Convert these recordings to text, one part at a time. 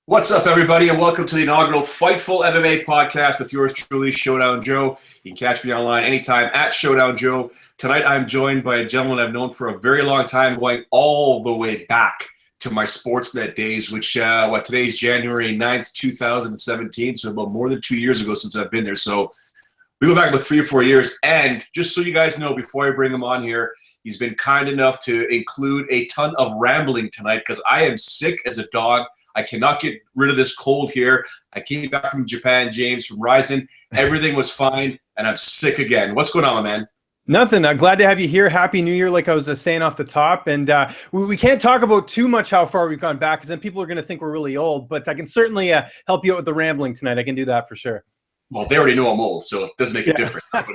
What's up, everybody, and welcome to the inaugural Fightful MMA Podcast with yours truly, Showdown Joe. You can catch me online anytime at Showdown Joe. Tonight, I'm joined by a gentleman I've known for a very long time, going all the way back to my Sportsnet days, which, today's January 9th, 2017, so about more than 2 years ago since I've been there. So we go back about 3 or 4 years, and just so you guys know, before I bring him on here, he's been kind enough to include a ton of rambling tonight because I am sick as a dog. I cannot get rid of this cold here. I came back from Japan, James, from Ryzen. Everything was fine, and I'm sick again. What's going on, my man? Nothing. I'm glad to have you here. Happy New Year, like I was saying off the top. And we can't talk about too much how far we've gone back because then people are going to think we're really old. But I can certainly help you out with the rambling tonight. I can do that for sure. Well, they already know I'm old, so it doesn't make a difference. I'm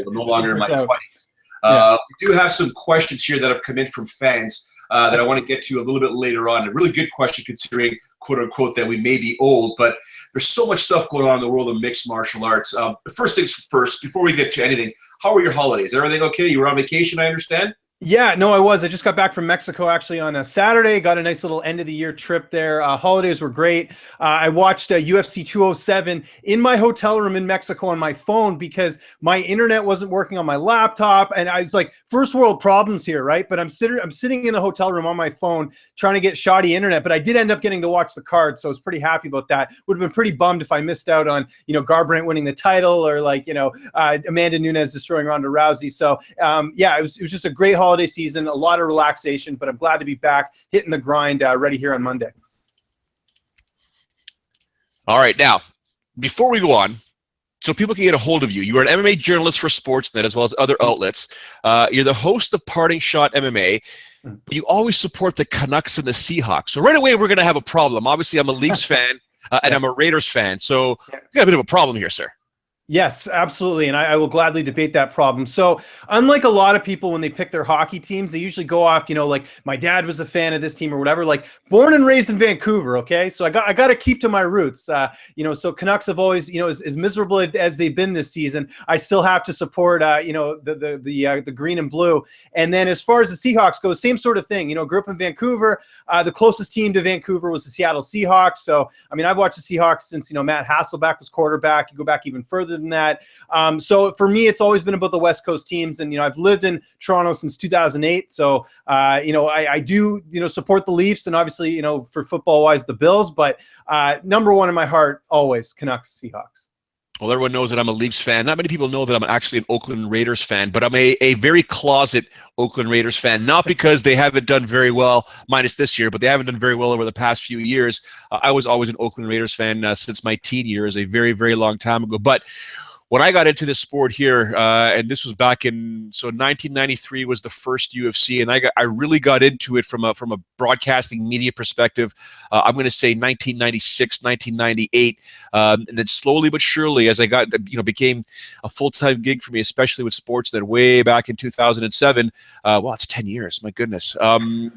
no longer in my 20s. We do have some questions here that have come in from fans that I want to get to a little bit later on. A really good question considering, quote unquote, that we may be old, but there's so much stuff going on in the world of mixed martial arts. The first things first, before we get to anything, how were your holidays? Everything okay? You were on vacation, I understand? Yeah, no, I was. I just got back from Mexico actually on a Saturday. Got a nice little end of the year trip there. Holidays were great. I watched UFC 207 in my hotel room in Mexico on my phone because my internet wasn't working on my laptop. And I was like, first world problems here, right? But I'm sitting in a hotel room on my phone trying to get shoddy internet. But I did end up getting to watch the card, so I was pretty happy about that. Would have been pretty bummed if I missed out on, Garbrandt winning the title or Amanda Nunes destroying Ronda Rousey. So it was just a great holiday season, a lot of relaxation, but I'm glad to be back, hitting the grind, ready here on Monday. All right, now, before we go on, so people can get a hold of you, you are an MMA journalist for Sportsnet as well as other outlets. You're the host of Parting Shot MMA, but you always support the Canucks and the Seahawks. So right away, we're going to have a problem. Obviously, I'm a Leafs fan, and I'm a Raiders fan, so we got a bit of a problem here, sir. Yes, absolutely. And I will gladly debate that problem. So unlike a lot of people, when they pick their hockey teams, they usually go off, like my dad was a fan of this team or whatever, like born and raised in Vancouver. Okay. So I got to keep to my roots. So Canucks have always, as miserable as they've been this season, I still have to support, the green and blue. And then as far as the Seahawks go, same sort of thing, grew up in Vancouver. The closest team to Vancouver was the Seattle Seahawks. So, I've watched the Seahawks since, Matt Hasselbeck was quarterback. You go back even further than that. So for me, it's always been about the West Coast teams. And, I've lived in Toronto since 2008. So, I do, support the Leafs and obviously, for football wise, the Bills, but number one in my heart, always Canucks, Seahawks. Well, everyone knows that I'm a Leafs fan. Not many people know that I'm actually an Oakland Raiders fan, but I'm a very closet Oakland Raiders fan, not because they haven't done very well, minus this year, but they haven't done very well over the past few years. I was always an Oakland Raiders fan since my teen years, a very, very long time ago. But when I got into this sport here, and this was back in, 1993 was the first UFC, and I really got into it from a broadcasting media perspective. I'm going to say 1996, 1998, and then slowly but surely, as I got, became a full-time gig for me, especially with sports, that way back in 2007. It's 10 years, my goodness. Yeah,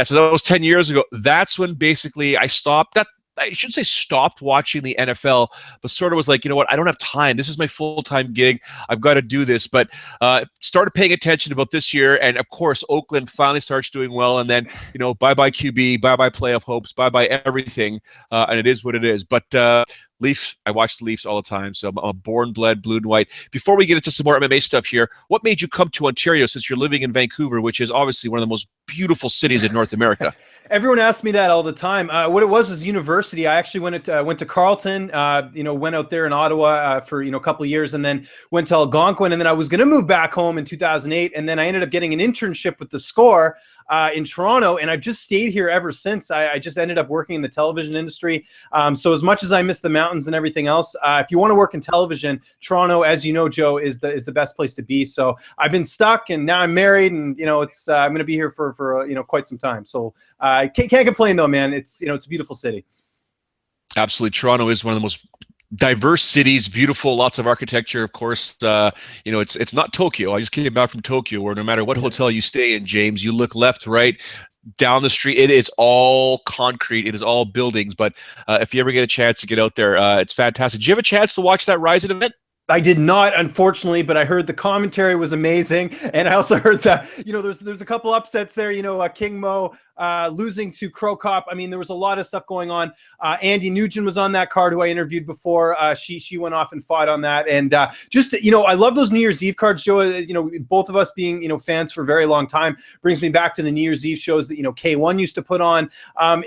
so that was 10 years ago. That's when basically I stopped. I shouldn't say stopped watching the NFL, but sort of was like, you know what, I don't have time. This is my full-time gig. I've got to do this. But started paying attention about this year. And, of course, Oakland finally starts doing well. And then, bye-bye QB, bye-bye playoff hopes, bye-bye everything. And it is what it is. But Leafs, I watch the Leafs all the time. So I'm a born-bled blue and white. Before we get into some more MMA stuff here, what made you come to Ontario since you're living in Vancouver, which is obviously one of the most beautiful cities in North America? Everyone asks me that all the time. What it was university. I actually went to Carleton, went out there in Ottawa for, a couple of years and then went to Algonquin. And then I was going to move back home in 2008. And then I ended up getting an internship with The Score in Toronto. And I've just stayed here ever since. I just ended up working in the television industry. So as much as I miss the mountains and everything else, if you want to work in television, Toronto, as you know, Joe, is the best place to be. So I've been stuck and now I'm married and, it's I'm going to be here for quite some time. So I can't complain though, man. It's a beautiful city. Absolutely. Toronto is one of the most diverse cities, beautiful, lots of architecture. Of course, it's not Tokyo. I just came back from Tokyo, where no matter what hotel you stay in, James, you look left, right, down the street. It is all concrete. It is all buildings. But if you ever get a chance to get out there, it's fantastic. Did you have a chance to watch that Ryzen event? I did not, unfortunately, but I heard the commentary was amazing, and I also heard that there's a couple upsets there. King Mo losing to Crow Cop. I mean, there was a lot of stuff going on. Andy Nugent was on that card, who I interviewed before. She went off and fought on that, and I love those New Year's Eve cards, Joe. Both of us being fans for a very long time brings me back to the New Year's Eve shows that K1 used to put on.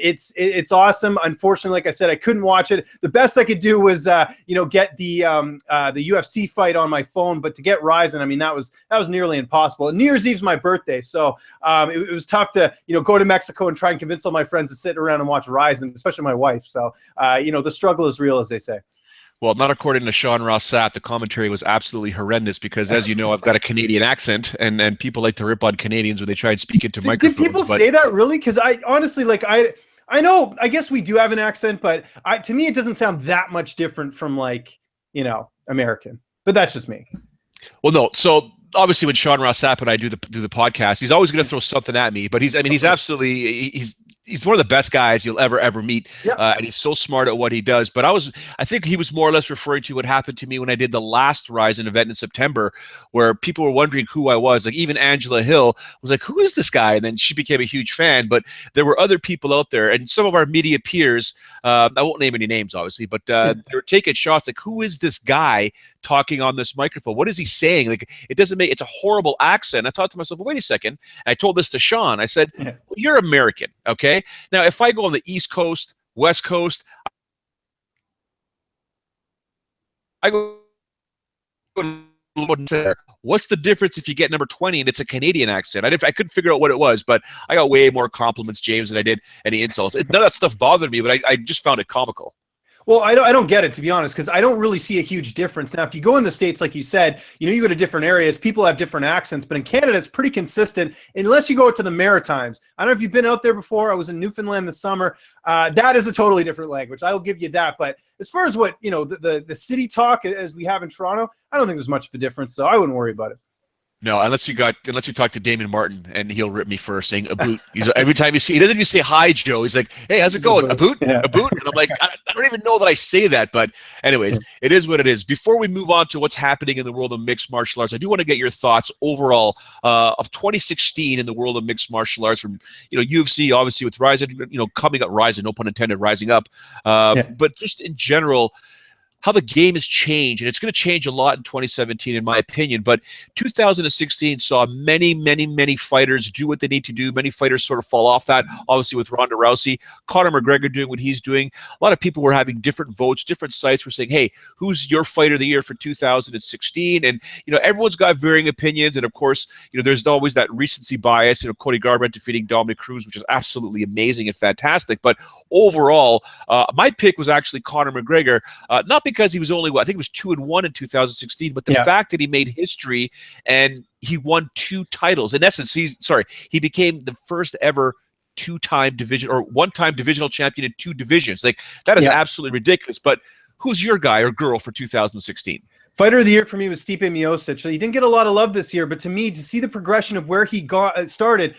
It's awesome. Unfortunately, like I said, I couldn't watch it. The best I could do was get the UFC fight on my phone, but to get Ryzen, I mean, that was nearly impossible. And New Year's Eve's my birthday, so it was tough to go to Mexico and try and convince all my friends to sit around and watch Ryzen, especially my wife. So the struggle is real, as they say. Well, not according to Sean Ross Sapp. The commentary was absolutely horrendous because, as you know, I've got a Canadian accent, and people like to rip on Canadians when they try and speak into microphones. Did people say that, really? Because I honestly, I know, I guess we do have an accent, but to me, it doesn't sound that much different from American. But that's just me. Well, no. So obviously, when Sean Ross Sapp and I do the podcast, he's always going to throw something at me. But he's one of the best guys you'll ever meet, and he's so smart at what he does. But I think he was more or less referring to what happened to me when I did the last Ryzen event in September, where people were wondering who I was. Like, even Angela Hill was like, "Who is this guy?" And then she became a huge fan. But there were other people out there, and some of our media peers. I won't name any names, obviously, but they were taking shots like, "Who is this guy talking on this microphone? What is he saying? Like, it doesn't make. It's a horrible accent." I thought to myself, well, "Wait a second." And I told this to Sean. I said, well, "You're American, okay? Now, if I go on the East Coast, West Coast, I go there. What's the difference if you get number 20 and it's a Canadian accent?" I couldn't figure out what it was, but I got way more compliments, James, than I did any insults. None of that stuff bothered me, but I just found it comical. Well, I don't get it, to be honest, because I don't really see a huge difference. Now, if you go in the States, like you said, you go to different areas, people have different accents, but in Canada, it's pretty consistent, unless you go to the Maritimes. I don't know if you've been out there before. I was in Newfoundland this summer. That is a totally different language. I'll give you that. But as far as what, the city talk as we have in Toronto, I don't think there's much of a difference, so I wouldn't worry about it. No, unless you talk to Damon Martin, and he'll rip me for saying a boot. Every time he doesn't even say hi, Joe. He's like, "Hey, how's it going? A boot? Yeah. A boot?" And I'm like, I don't even know that I say that. But anyways, it is what it is. Before we move on to what's happening in the world of mixed martial arts, I do want to get your thoughts overall of 2016 in the world of mixed martial arts. From UFC, obviously, with Ryzen, coming up, Ryzen, no pun intended, rising up. But just in general, how the game has changed, and it's going to change a lot in 2017, in my opinion. But 2016 saw many, many, many fighters do what they need to do. Many fighters sort of fall off that, obviously, with Ronda Rousey. Conor McGregor doing what he's doing. A lot of people were having different votes. Different sites were saying, "Hey, who's your fighter of the year for 2016?" And, everyone's got varying opinions. And, of course, there's always that recency bias. Cody Garbrandt defeating Dominic Cruz, which is absolutely amazing and fantastic. But overall, my pick was actually Conor McGregor, not because he was only, I think it was 2-1 in 2016, but the fact that he made history and he won 2 titles. In essence, he became the first ever one-time divisional champion in 2 divisions. Like, that is absolutely ridiculous. But who's your guy or girl for 2016? Fighter of the year for me was Stipe Miocic. He didn't get a lot of love this year, but to me, to see the progression of where he started.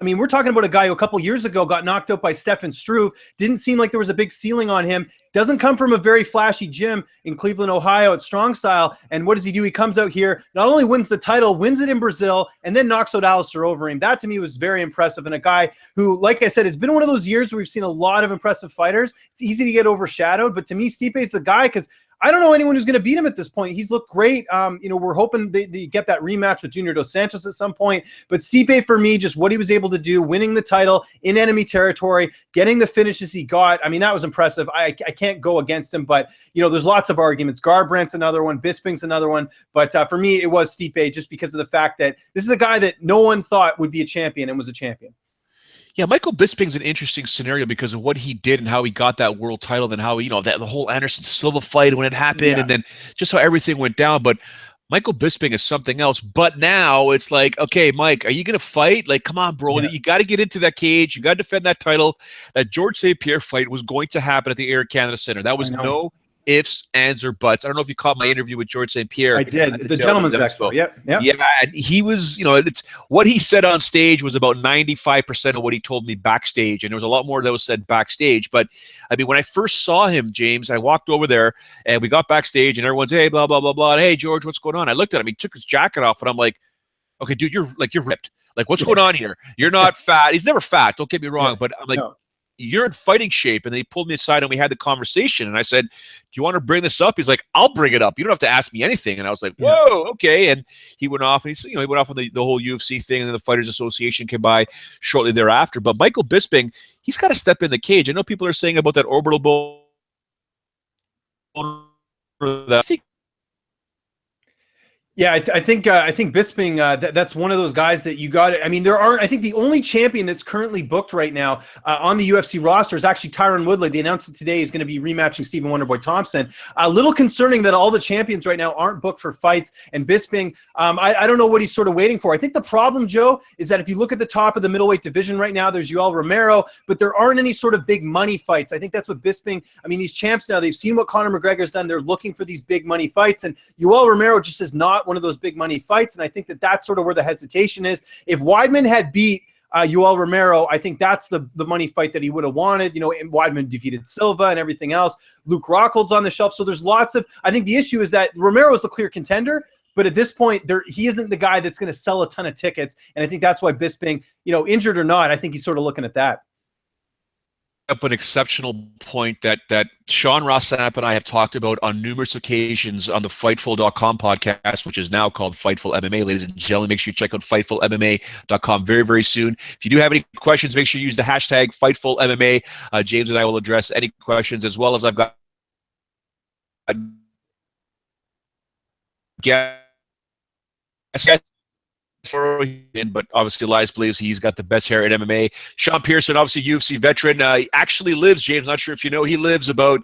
I mean, we're talking about a guy who a couple years ago got knocked out by Stefan Struve. Didn't seem like there was a big ceiling on him. Doesn't come from a very flashy gym in Cleveland, Ohio at Strong Style. And what does he do? He comes out here, not only wins the title, wins it in Brazil, and then knocks out Alistair Overeem. That to me was very impressive. And a guy who, like I said, it's been one of those years where we've seen a lot of impressive fighters. It's easy to get overshadowed, but to me, Stipe is the guy because I don't know anyone who's going to beat him at this point. He's looked great. We're hoping they get that rematch with Junior Dos Santos at some point. But Stipe, for me, just what he was able to do, winning the title in enemy territory, getting the finishes he got. I mean, that was impressive. I can't go against him, but, there's lots of arguments. Garbrandt's another one. Bisping's another one. But for me, it was Stipe just because of the fact that this is a guy that no one thought would be a champion and was a champion. Yeah, Michael Bisping's an interesting scenario because of what he did and how he got that world title and how, the whole Anderson Silva fight when it happened and then just how everything went down. But Michael Bisping is something else. But now it's like, okay, Mike, are you going to fight? Like, come on, bro. You got to get into that cage. You got to defend that title. That George St. Pierre fight was going to happen at the Air Canada Center. That was no ifs, ands, or buts. I don't know if you caught my interview with George St. Pierre. I did. The Gentleman's Expo. Yep. Yeah, and he was, it's what he said on stage was about 95% of what he told me backstage, and there was a lot more that was said backstage. But I mean, when I first saw him, James, I walked over there and we got backstage, and everyone's, hey, blah blah blah blah. And, hey, George, what's going on? I looked at him. He took his jacket off, and I'm like, okay, dude, you're ripped. Like, what's going on here? You're not fat. He's never fat. Don't get me wrong, but I'm like. No. You're in fighting shape. And then he pulled me aside and we had the conversation. And I said, do you want to bring this up? He's like, I'll bring it up. You don't have to ask me anything. And I was like, whoa, okay. And he went off and he went off on the whole UFC thing. And then the Fighters Association came by shortly thereafter. But Michael Bisping, he's got to step in the cage. I know people are saying about that orbital bone. I think Yeah, I think Bisping, that's one of those guys that you got. I mean, I think the only champion that's currently booked right now on the UFC roster is actually Tyron Woodley. They announced it today. He's going to be rematching Stephen Wonderboy Thompson. A little concerning that all the champions right now aren't booked for fights. And Bisping, I don't know what he's sort of waiting for. I think the problem, Joe, is that if you look at the top of the middleweight division right now, there's Yoel Romero, but there aren't any sort of big money fights. I think that's what Bisping, I mean, these champs now, they've seen what Conor McGregor's done. They're looking for these big money fights. And Yoel Romero just is not one of those big money fights, and I think that that's sort of where the hesitation is. If Weidman had beat Yoel Romero, I think that's the money fight that he would have wanted. And Weidman defeated Silva and everything else. Luke Rockhold's on the shelf, so there's lots of. I think the issue is that Romero is the clear contender, but at this point, he isn't the guy that's going to sell a ton of tickets, and I think that's why Bisping, injured or not, I think he's sort of looking at that. Up an exceptional point that Sean Rossap and I have talked about on numerous occasions on the Fightful.com podcast, which is now called Fightful MMA. Ladies and gentlemen, make sure you check out FightfulMMA.com very, very soon. If you do have any questions, make sure you use the hashtag FightfulMMA. James and I will address any questions, as well as I've got but obviously Elias believes he's got the best hair in MMA. Sean Pearson, obviously UFC veteran, he actually lives, James, not sure if you know, he lives about,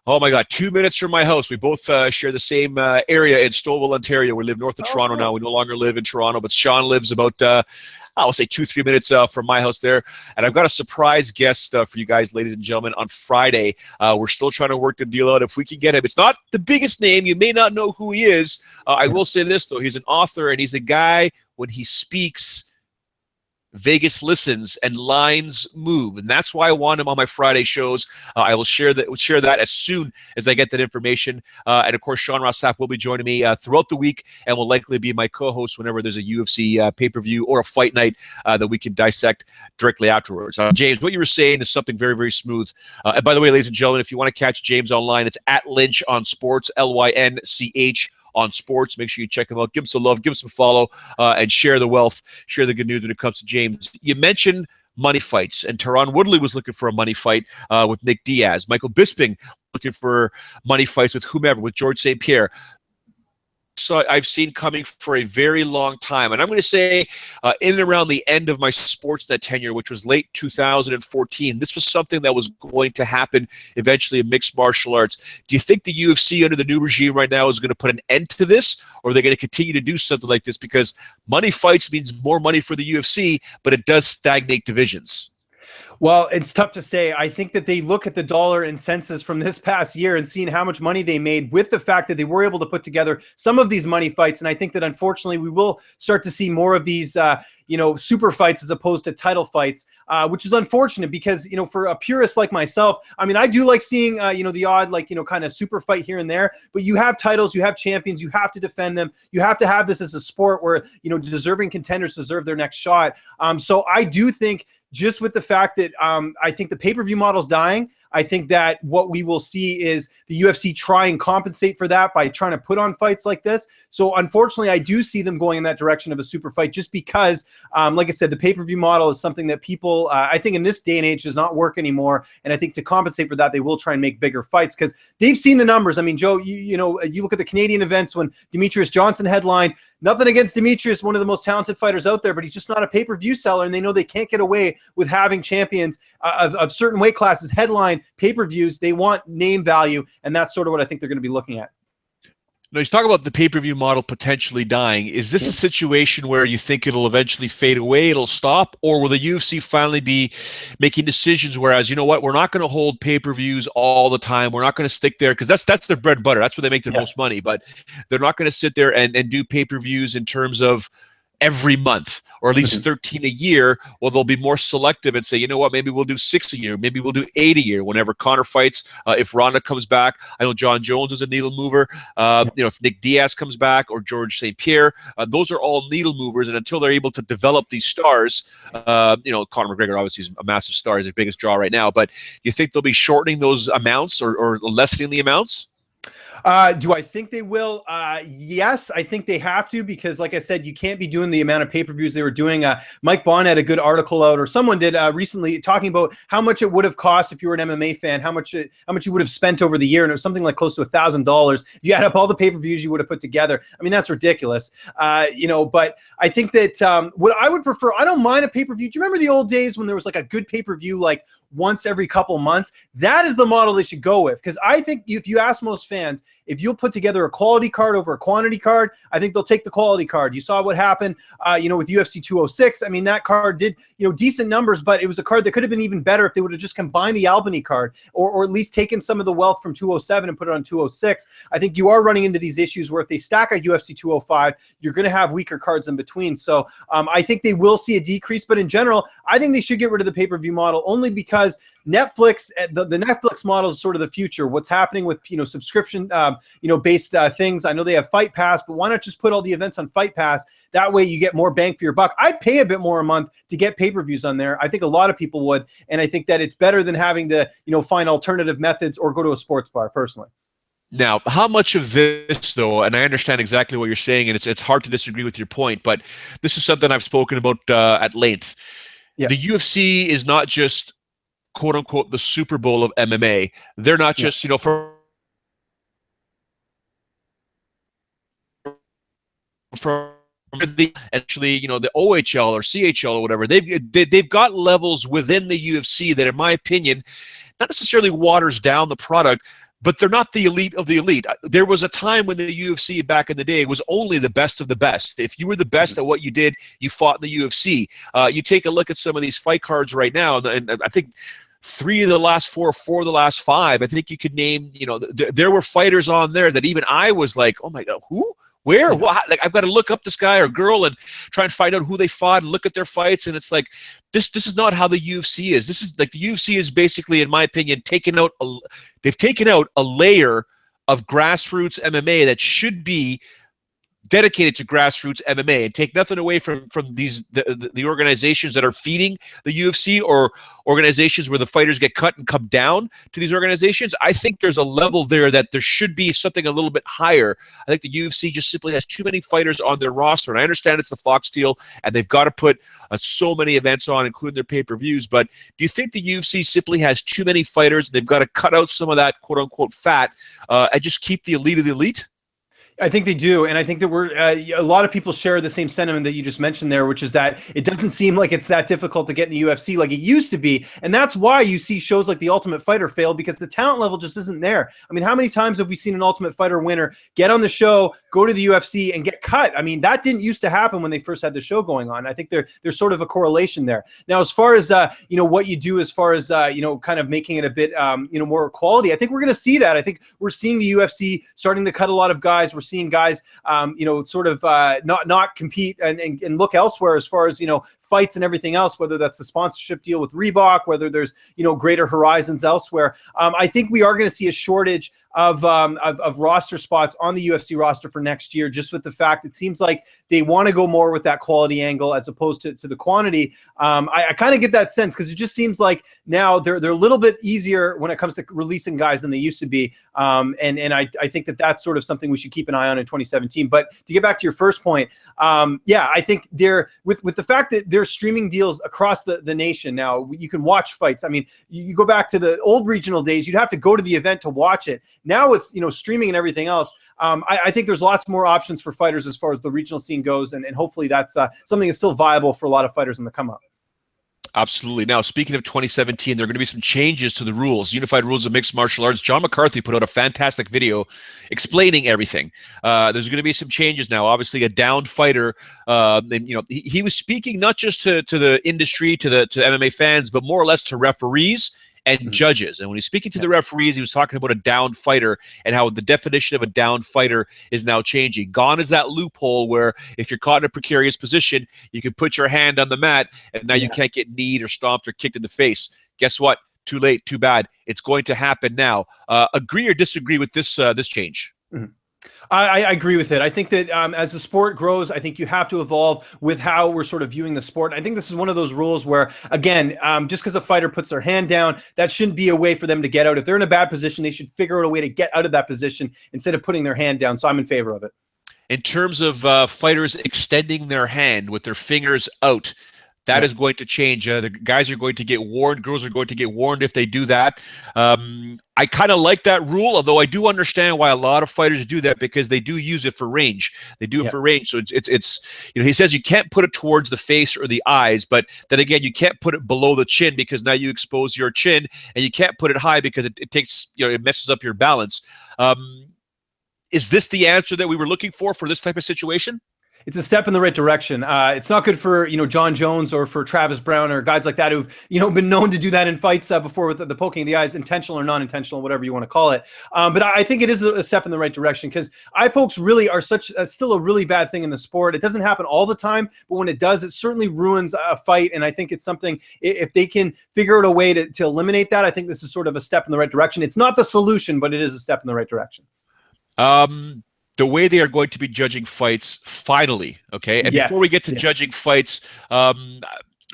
2 minutes from my house. We both share the same area in Stouffville, Ontario. We live north of Toronto now. We no longer live in Toronto, but Sean lives about, I'll say 2-3 minutes from my house there. And I've got a surprise guest for you guys, ladies and gentlemen, on Friday. We're still trying to work the deal out if we can get him. It's not the biggest name. You may not know who he is. I will say this, though. He's an author, and he's a guy, when he speaks, Vegas listens and lines move, and that's why I want him on my Friday shows. I will share that as soon as I get that information. And of course, Sean Rossap will be joining me throughout the week, and will likely be my co-host whenever there's a UFC pay-per-view or a fight night that we can dissect directly afterwards. James, what you were saying is something very, very smooth. And by the way, ladies and gentlemen, if you want to catch James online, it's at Lynch on Sports, Lynch on Sports. Make sure you check him out. Give him some love, give him some follow, and share the wealth, share the good news when it comes to James. You mentioned money fights, and Tyron Woodley was looking for a money fight with Nick Diaz. Michael Bisping looking for money fights with whomever, with George St. Pierre. So I've seen coming for a very long time. And I'm going to say in and around the end of my Sportsnet tenure, which was late 2014, this was something that was going to happen eventually in mixed martial arts. Do you think the UFC under the new regime right now is going to put an end to this, or are they going to continue to do something like this? Because money fights means more money for the UFC, but it does stagnate divisions. Well, it's tough to say. I think that they look at the dollar and census from this past year and seeing how much money they made with the fact that they were able to put together some of these money fights. And I think that unfortunately we will start to see more of these, super fights as opposed to title fights, which is unfortunate because, for a purist like myself, I mean, I do like seeing, the odd, kind of super fight here and there, but you have titles, you have champions, you have to defend them. You have to have this as a sport where, deserving contenders deserve their next shot. So I do think, just with the fact that I think the pay-per-view model is dying, I think that what we will see is the UFC try and compensate for that by trying to put on fights like this. So unfortunately, I do see them going in that direction of a super fight just because, like I said, the pay-per-view model is something that people, I think in this day and age does not work anymore. And I think to compensate for that, they will try and make bigger fights because they've seen the numbers. I mean, Joe, you look at the Canadian events when Demetrius Johnson headlined. Nothing against Demetrius, one of the most talented fighters out there, but he's just not a pay-per-view seller, and they know they can't get away with having champions of certain weight classes headline pay-per-views. They want name value, and that's sort of what I think they're going to be looking at. Now, he's talking about the pay-per-view model potentially dying. Is this a situation where you think it'll eventually fade away, it'll stop, or will the UFC finally be making decisions whereas, you know what, we're not going to hold pay-per-views all the time. We're not going to stick there because that's their bread and butter. That's where they make their most money. But they're not going to sit there and do pay-per-views in terms of every month or at least 13 a year. Well, they'll be more selective and say, you know what, maybe we'll do 6 a year, maybe we'll do 8 a year whenever Conor fights. If Ronda comes back, I know John Jones is a needle mover. If Nick Diaz comes back or George St. Pierre, those are all needle movers. And until they're able to develop these stars, Conor McGregor obviously is a massive star, he's the biggest draw right now, but you think they'll be shortening those amounts or lessening the amounts? Do I think they will? Yes, I think they have to, because like I said, you can't be doing the amount of pay-per-views they were doing. Mike Bond had a good article out, or someone did recently, talking about how much it would have cost if you were an MMA fan, how much you would have spent over the year, and it was something like close to $1,000. If you add up all the pay-per-views you would have put together, I mean, that's ridiculous. But I think that what I would prefer, I don't mind a pay-per-view. Do you remember the old days when there was like a good pay-per-view like once every couple months? That is the model they should go with, because I think if you ask most fans, if you'll put together a quality card over a quantity card, I think they'll take the quality card. You saw what happened, with UFC 206. I mean, that card did, decent numbers, but it was a card that could have been even better if they would have just combined the Albany card, or at least taken some of the wealth from 207 and put it on 206. I think you are running into these issues where if they stack a UFC 205, you're going to have weaker cards in between. So I think they will see a decrease, but in general, I think they should get rid of the pay-per-view model, only because Netflix, the Netflix model is sort of the future. What's happening with, subscription, based things. I know they have Fight Pass, but why not just put all the events on Fight Pass? That way you get more bang for your buck. I'd pay a bit more a month to get pay-per-views on there. I think a lot of people would, and I think that it's better than having to, find alternative methods or go to a sports bar, personally. Now, how much of this, though, and I understand exactly what you're saying, and it's hard to disagree with your point, but this is something I've spoken about at length. Yeah. The UFC is not just, quote unquote, the Super Bowl of MMA. They're not just, from the actually, the OHL or CHL or whatever, they've got levels within the UFC that, in my opinion, not necessarily waters down the product, but they're not the elite of the elite. There was a time when the UFC back in the day was only the best of the best. If you were the best at what you did, you fought in the UFC. You take a look at some of these fight cards right now, and I think 3 of the last 4 of the last 5, I think you could name, there were fighters on there that even I was like, oh my God, who? Where? What? Like, I've got to look up this guy or girl and try and find out who they fought and look at their fights. And it's like, this is not how the UFC is. This is like, the UFC is basically, in my opinion, they've taken out a layer of grassroots MMA that should be dedicated to grassroots MMA, and take nothing away from the organizations that are feeding the UFC, or organizations where the fighters get cut and come down to these organizations. I think there's a level there that there should be something a little bit higher. I think the UFC just simply has too many fighters on their roster, and I understand it's the Fox deal and they've got to put so many events on, including their pay-per-views, but do you think the UFC simply has too many fighters? They've got to cut out some of that quote-unquote fat and just keep the elite of the elite? I think they do, and I think that a lot of people share the same sentiment that you just mentioned there, which is that it doesn't seem like it's that difficult to get in the UFC like it used to be, and that's why you see shows like The Ultimate Fighter fail, because the talent level just isn't there. I mean, how many times have we seen an Ultimate Fighter winner get on the show, go to the UFC, and get cut? I mean, that didn't used to happen when they first had the show going on. I think there's sort of a correlation there. Now, as far as what you do, as far as kind of making it a bit more quality, I think we're going to see that. I think we're seeing the UFC starting to cut a lot of guys. We're seeing guys not compete and look elsewhere as far as fights and everything else, whether that's a sponsorship deal with Reebok, whether there's greater horizons elsewhere. I think we are going to see a shortage of roster spots on the UFC roster for next year, just with the fact it seems like they want to go more with that quality angle as opposed to the quantity. I kind of get that sense, because it just seems like now they're a little bit easier when it comes to releasing guys than they used to be. And I think that's sort of something we should keep an eye on in 2017. But to get back to your first point, I think they're with the fact that there's streaming deals across the nation now. You can watch fights. I mean, you go back to the old regional days, you'd have to go to the event to watch it. Now with streaming and everything else, I think there's lots more options for fighters as far as the regional scene goes, and hopefully that's something that's still viable for a lot of fighters in the come up. Absolutely. Now, speaking of 2017, there are going to be some changes to the rules, unified rules of mixed martial arts. John McCarthy put out a fantastic video explaining everything. There's going to be some changes now. Obviously, a downed fighter, and he was speaking not just to the industry, to MMA fans, but more or less to referees and judges. And when he's speaking to the referees, he was talking about a downed fighter and how the definition of a downed fighter is now changing. Gone is that loophole where if you're caught in a precarious position, you can put your hand on the mat and now you can't get kneed or stomped or kicked in the face. Guess what? Too late, too bad. It's going to happen now. Agree or disagree with this change? I agree with it. I think that as the sport grows, I think you have to evolve with how we're sort of viewing the sport. I think this is one of those rules where, again, just because a fighter puts their hand down, that shouldn't be a way for them to get out. If they're in a bad position, they should figure out a way to get out of that position instead of putting their hand down. So I'm in favor of it. In terms of fighters extending their hand with their fingers out, that is going to change. The guys are going to get warned. Girls are going to get warned if they do that. I kind of like that rule, although I do understand why a lot of fighters do that because they do use it for range. They do it for range. So it's he says you can't put it towards the face or the eyes, but then again, you can't put it below the chin because now you expose your chin, and you can't put it high because it takes it messes up your balance. Is this the answer that we were looking for this type of situation? It's a step in the right direction. It's not good for John Jones or for Travis Brown or guys like that who've been known to do that in fights before with the poking of the eyes, intentional or non-intentional, whatever you want to call it. But I think it is a step in the right direction because eye pokes really are still a really bad thing in the sport. It doesn't happen all the time, but when it does, it certainly ruins a fight. And I think it's something, if they can figure out a way to eliminate that, I think this is sort of a step in the right direction. It's not the solution, but it is a step in the right direction. The way they are going to be judging fights, finally, okay? And before we get to judging fights, I'm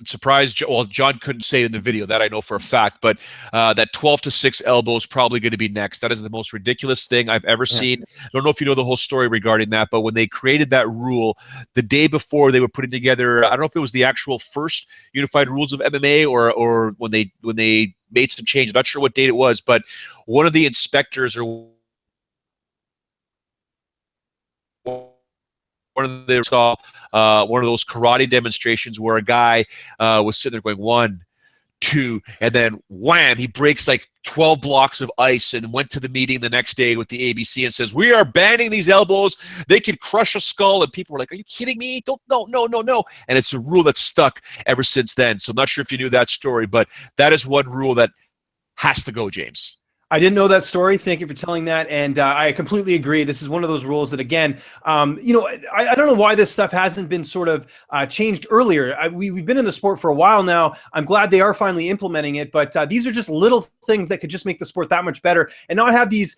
surprised, John couldn't say it in the video, that I know for a fact, but that 12-6 elbow is probably going to be next. That is the most ridiculous thing I've ever seen. I don't know if you know the whole story regarding that, but when they created that rule, the day before they were putting together, I don't know if it was the actual first unified rules of MMA or when they made some change. I'm not sure what date it was, but one of the inspectors or one of those karate demonstrations where a guy was sitting there going 1, 2, and then wham, he breaks like 12 blocks of ice and went to the meeting the next day with the ABC and says, we are banning these elbows. They could crush a skull. And people were like, are you kidding me? No. And it's a rule that's stuck ever since then. So I'm not sure if you knew that story, but that is one rule that has to go, James. I didn't know that story. Thank you for telling that. And I completely agree. This is one of those rules that, again, I don't know why this stuff hasn't been sort of changed earlier. We've been in the sport for a while now. I'm glad they are finally implementing it. But these are just little things that could just make the sport that much better and not have these,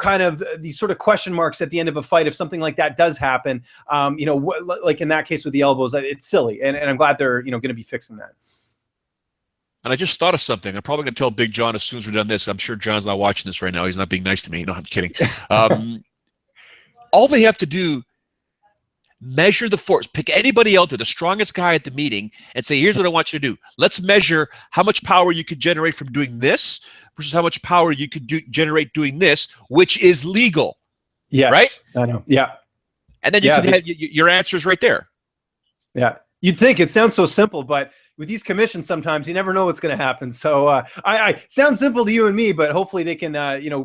kind of these sort of question marks at the end of a fight if something like that does happen. Like in that case with the elbows, it's silly. And I'm glad they're, going to be fixing that. And I just thought of something. I'm probably going to tell Big John as soon as we're done this. I'm sure John's not watching this right now. He's not being nice to me. No, I'm kidding. All they have to do, measure the force. Pick anybody out there, the strongest guy at the meeting, and say, here's what I want you to do. Let's measure how much power you could generate from doing this versus how much power you could generate doing this, which is legal. Yes. Right? I know. Yeah. And then you can have your answers right there. Yeah. You'd think it sounds so simple, but with these commissions, sometimes you never know what's going to happen. So I sounds simple to you and me, but hopefully they can,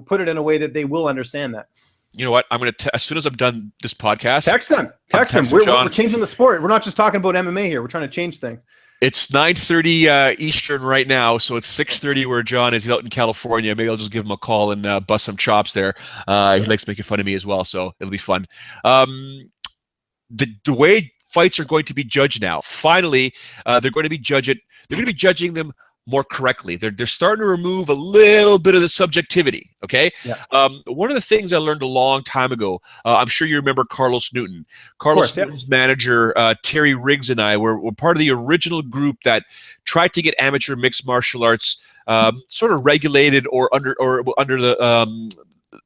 put it in a way that they will understand that. You know what? I'm going to, as soon as I'm done this podcast, text them. We're changing the sport. We're not just talking about MMA here. We're trying to change things. It's 9:30 Eastern right now, so it's 6:30 where John is. He's out in California. Maybe I'll just give him a call and bust some chops there. He likes making fun of me as well, so it'll be fun. The way fights are going to be judged now, finally, they're going to be judging them more correctly. They're starting to remove a little bit of the subjectivity. Okay. Yeah. One of the things I learned a long time ago, I'm sure you remember Carlos Newton. Newton's manager, Terry Riggs, and I were part of the original group that tried to get amateur mixed martial arts sort of regulated or under the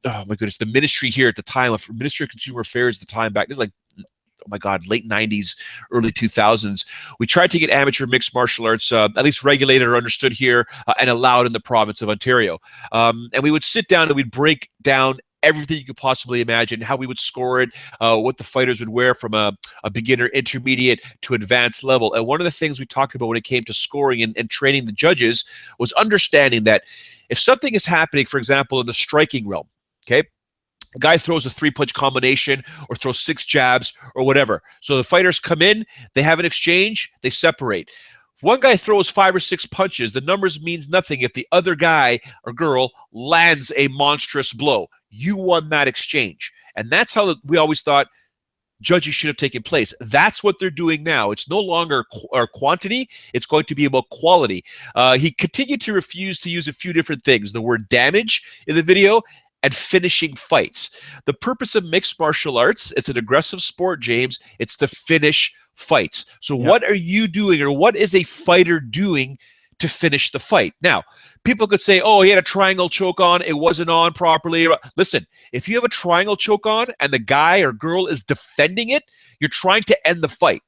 oh my goodness, the ministry here at the time, of Ministry of Consumer Affairs at the time back. This is like, oh my God, late 90s, early 2000s. We tried to get amateur mixed martial arts at least regulated or understood here and allowed in the province of Ontario. And we would sit down and we'd break down everything you could possibly imagine, how we would score it, what the fighters would wear from a beginner, intermediate to advanced level. And one of the things we talked about when it came to scoring and training the judges was understanding that if something is happening, for example, in the striking realm, okay, a guy throws a 3-punch combination or throws 6 jabs or whatever. So the fighters come in, they have an exchange, they separate. If one guy throws 5 or 6 punches, the numbers means nothing if the other guy or girl lands a monstrous blow. You won that exchange. And that's how we always thought judging should have taken place. That's what they're doing now. It's no longer quantity. It's going to be about quality. He continued to refuse to use a few different things. The word damage in the video and finishing fights. The purpose of mixed martial arts, it's an aggressive sport, James. It's to finish fights. So what are you doing, or what is a fighter doing to finish the fight? Now, people could say, oh, he had a triangle choke on, it wasn't on properly. Listen, if you have a triangle choke on and the guy or girl is defending it, you're trying to end the fight.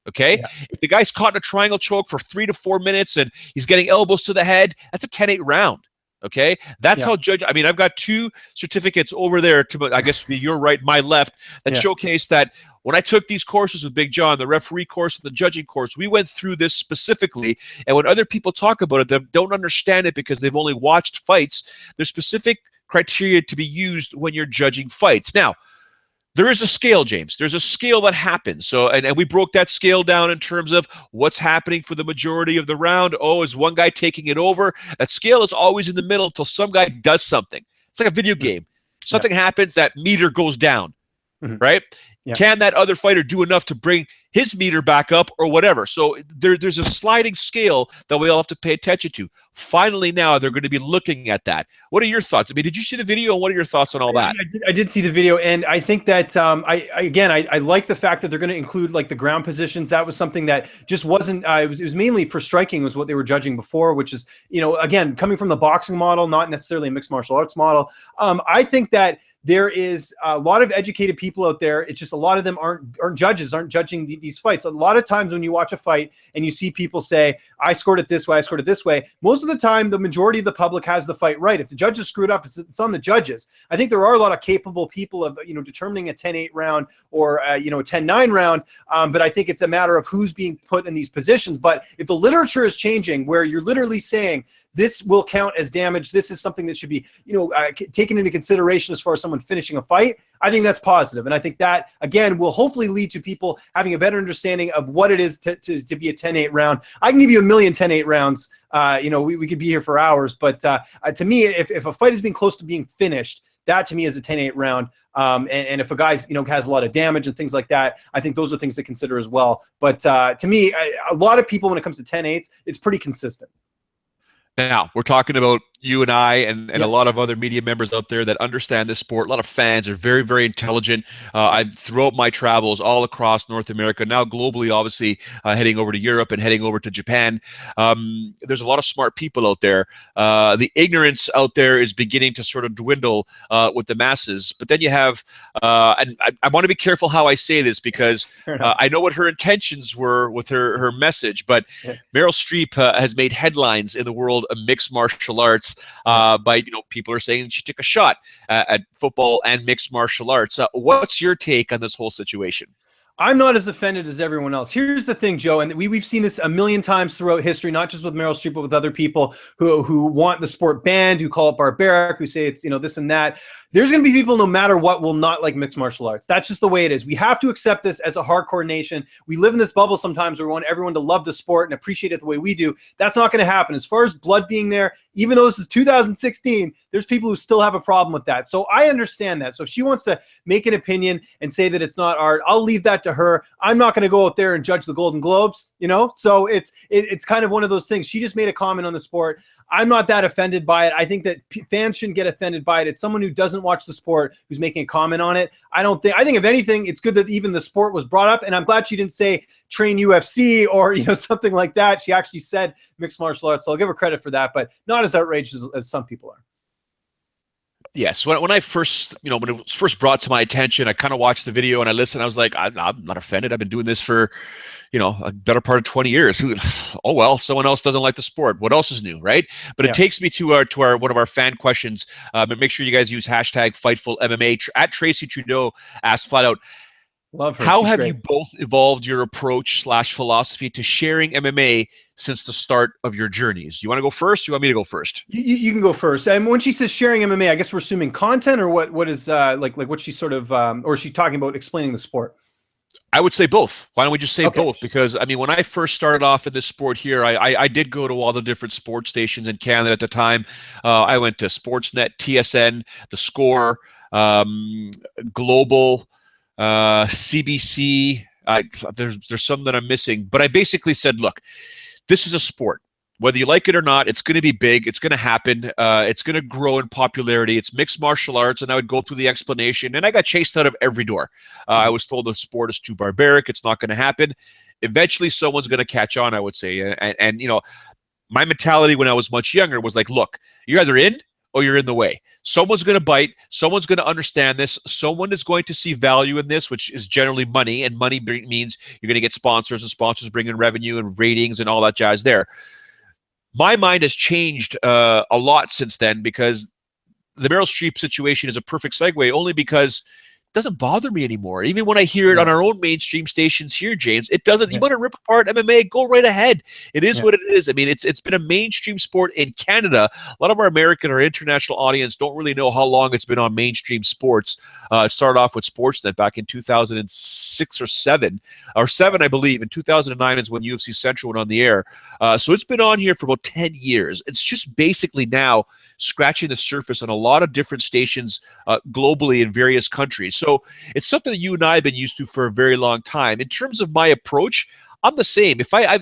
Okay? Yeah. If the guy's caught in a triangle choke for 3 to 4 minutes and he's getting elbows to the head, that's a 10-8 round. Okay, that's how judge. I mean, I've got 2 certificates over there to, I guess, your right, my left, that showcase that when I took these courses with Big John, the referee course and the judging course, we went through this specifically. And when other people talk about it, they don't understand it because they've only watched fights. There's specific criteria to be used when you're judging fights. Now, there is a scale, James. There's a scale that happens. So, and we broke that scale down in terms of what's happening for the majority of the round. Oh, is one guy taking it over? That scale is always in the middle until some guy does something. It's like a video game. Something happens, that meter goes down, right? Yeah. Can that other fighter do enough to bring his meter back up or whatever? So there's a sliding scale that we all have to pay attention to. Finally, now they're going to be looking at that. What are your thoughts? I mean, did you see the video, and what are your thoughts on all that? I did see the video, and I think that I like the fact that they're going to include like the ground positions. That was something that just wasn't. It was mainly for striking was what they were judging before, which is, you know, again, coming from the boxing model, not necessarily a mixed martial arts model. I think that there is a lot of educated people out there. It's just a lot of them aren't judges, aren't judging these fights. A lot of times when you watch a fight and you see people say, I scored it this way, I scored it this way, most of the time, the majority of the public has the fight right. If the judges screwed up, it's on the judges. I think there are a lot of capable people of, you know, determining a 10-8 round or, you know, a 10-9 round. But I think it's a matter of who's being put in these positions. But if the literature is changing where you're literally saying this will count as damage, this is something that should be, you know, taken into consideration as far as someone finishing a fight, I think that's positive. And I think that, again, will hopefully lead to people having a better understanding of what it is to be a 10-8 round. I can give you a million 10-8 rounds. You know, we could be here for hours. But to me, if a fight is being close to being finished, that to me is a 10-8 round. And if a guy's, you know, has a lot of damage and things like that, I think those are things to consider as well. But to me, a lot of people, when it comes to 10-8s, it's pretty consistent. Now, we're talking about you and I and a lot of other media members out there that understand this sport. A lot of fans are very, very intelligent. Throughout my travels all across North America, now globally, obviously, heading over to Europe and heading over to Japan, there's a lot of smart people out there. The ignorance out there is beginning to sort of dwindle with the masses. But then you have, and I want to be careful how I say this because I know what her intentions were with her message, but Meryl Streep has made headlines in the world of mixed martial arts by, you know, people are saying she took a shot at football and mixed martial arts. What's your take on this whole situation? I'm not as offended as everyone else. Here's the thing, Joe, and we've seen this a million times throughout history, not just with Meryl Streep, but with other people who want the sport banned, who call it barbaric, who say it's, you know, this and that. There's going to be people, no matter what, will not like mixed martial arts. That's just the way it is. We have to accept this as a hardcore nation. We live in this bubble sometimes where we want everyone to love the sport and appreciate it the way we do. That's not going to happen. As far as blood being there, even though this is 2016, there's people who still have a problem with that. So I understand that. So if she wants to make an opinion and say that it's not art, I'll leave that to her. I'm not going to go out there and judge the Golden Globes, you know? So it's kind of one of those things. She just made a comment on the sport. I'm not that offended by it. I think that fans shouldn't get offended by it. It's someone who doesn't watch the sport who's making a comment on it. I think if anything, it's good that even the sport was brought up, and I'm glad she didn't say train UFC or, you know, something like that. She actually said mixed martial arts, so I'll give her credit for that, but not as outrageous as some people are. Yes. When I first, when it was first brought to my attention, I kind of watched the video and I listened. I was like, I'm not offended. I've been doing this for, a better part of 20 years. Oh, well, someone else doesn't like the sport. What else is new, right? But it takes me to our one of our fan questions. But make sure you guys use hashtag Fightful MMA. At Tracy Trudeau asked flat out, Love her. how She's have great. you both evolved your approach / philosophy to sharing MMA since the start of your journeys? You want to go first? You want me to go first? You can go first. And when she says sharing MMA, I guess we're assuming content, or what is like what she's sort of, or is she talking about explaining the sport? I would say both. Why don't we just say both? Because, when I first started off in this sport here, I did go to all the different sports stations in Canada at the time. I went to Sportsnet, TSN, The Score, Global, CBC. There's some that I'm missing. But I basically said, look, this is a sport. Whether you like it or not, it's going to be big. It's going to happen. It's going to grow in popularity. It's mixed martial arts, and I would go through the explanation, and I got chased out of every door. I was told the sport is too barbaric. It's not going to happen. Eventually, someone's going to catch on, I would say. And my mentality when I was much younger was like, look, you're either in or you're in the way. Someone's going to bite. Someone's going to understand this. Someone is going to see value in this, which is generally money, and money means you're going to get sponsors, and sponsors bring in revenue and ratings and all that jazz there. My mind has changed a lot since then, because the Meryl Streep situation is a perfect segue, only because it doesn't bother me anymore. Even when I hear it on our own mainstream stations here, James, it doesn't. You want to rip apart MMA, go right ahead. It is what it is. It's been a mainstream sport in Canada. A lot of our American or international audience don't really know how long it's been on mainstream sports. It started off with Sportsnet back in 2006 or 7, I believe. In 2009 is when UFC Central went on the air. So it's been on here for about 10 years. It's just basically now scratching the surface on a lot of different stations globally in various countries. So it's something that you and I have been used to for a very long time. In terms of my approach, I'm the same. If I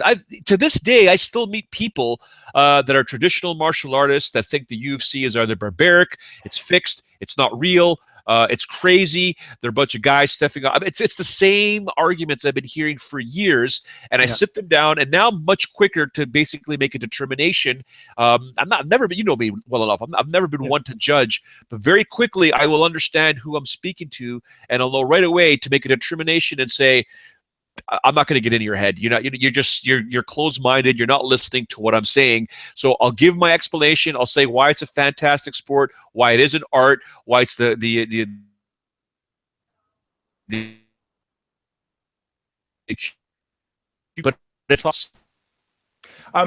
to this day, I still meet people that are traditional martial artists that think the UFC is either barbaric, it's fixed, it's not real, it's crazy. They're a bunch of guys stepping up. It's the same arguments I've been hearing for years, and I sit them down, and now I'm much quicker to basically make a determination. I've never been, you know me well enough. I've never been one to judge, but very quickly I will understand who I'm speaking to, and I'll know right away to make a determination and say, I'm not going to get into your head. You're closed-minded. You're not listening to what I'm saying. So I'll give my explanation. I'll say why it's a fantastic sport, why it is an art, why it's the but if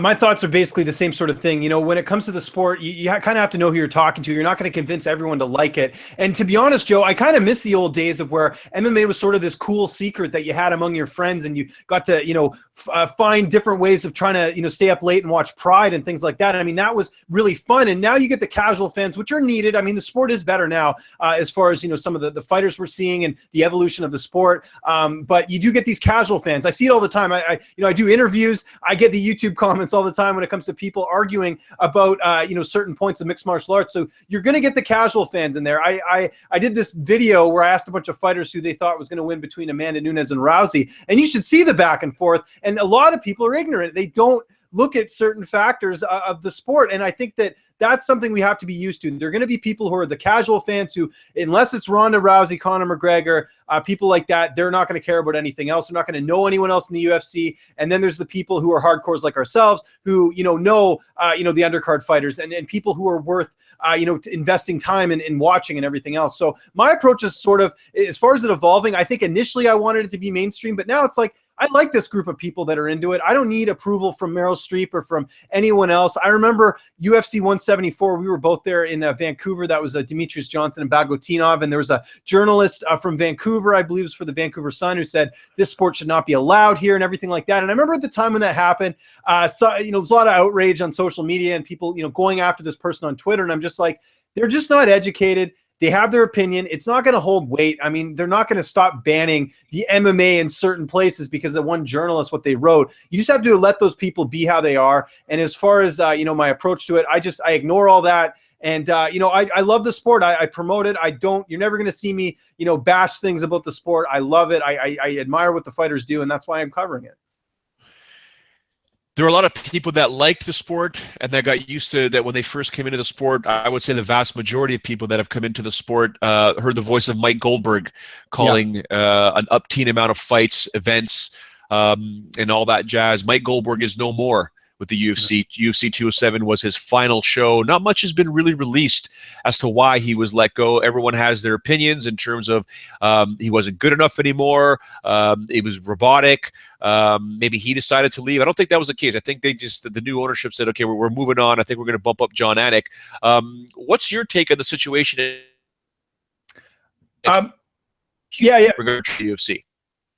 My thoughts are basically the same sort of thing. When it comes to the sport, you kind of have to know who you're talking to. You're not going to convince everyone to like it. And to be honest, Joe, I kind of miss the old days of where MMA was sort of this cool secret that you had among your friends, and you got to, find different ways of trying to, stay up late and watch Pride and things like that. That was really fun. And now you get the casual fans, which are needed. The sport is better now as far as, some of the fighters we're seeing and the evolution of the sport. But you do get these casual fans. I see it all the time. I do interviews. I get the YouTube comments all the time when it comes to people arguing about certain points of mixed martial arts. So you're going to get the casual fans in there. I did this video where I asked a bunch of fighters who they thought was going to win between Amanda Nunes and Rousey, and you should see the back and forth. And a lot of people are ignorant. They don't look at certain factors of the sport, and I think that's something we have to be used to. There are going to be people who are the casual fans who, unless it's Ronda Rousey, Conor McGregor, people like that, they're not going to care about anything else. They're not going to know anyone else in the UFC. And then there's the people who are hardcores like ourselves who, know the undercard fighters and people who are worth, investing time in watching and everything else. So my approach is sort of, as far as it evolving, I think initially I wanted it to be mainstream, but now it's like, I like this group of people that are into it. I don't need approval from Meryl Streep or from anyone else. I remember UFC 174. We were both there in Vancouver. That was Demetrius Johnson and Bagotinov. And there was a journalist from Vancouver, I believe it was for the Vancouver Sun, who said this sport should not be allowed here and everything like that. And I remember at the time when that happened, there was a lot of outrage on social media and people, going after this person on Twitter. And I'm just like, they're just not educated. They have their opinion. It's not going to hold weight. They're not going to stop banning the MMA in certain places because of one journalist, what they wrote. You just have to let those people be how they are. And as far as, my approach to it, I ignore all that. And, I love the sport. I promote it. You're never going to see me, bash things about the sport. I love it. I admire what the fighters do, and that's why I'm covering it. There are a lot of people that liked the sport and that got used to that when they first came into the sport. I would say the vast majority of people that have come into the sport heard the voice of Mike Goldberg calling an up-teen amount of fights, events, and all that jazz. Mike Goldberg is no more with the UFC. UFC 207 was his final show. Not much has been really released as to why he was let go. Everyone has their opinions in terms of he wasn't good enough anymore. It was robotic. Maybe he decided to leave. I don't think that was the case. I think the new ownership said, okay, we're moving on. I think we're going to bump up John Anik. What's your take on the situation? Regarding the UFC.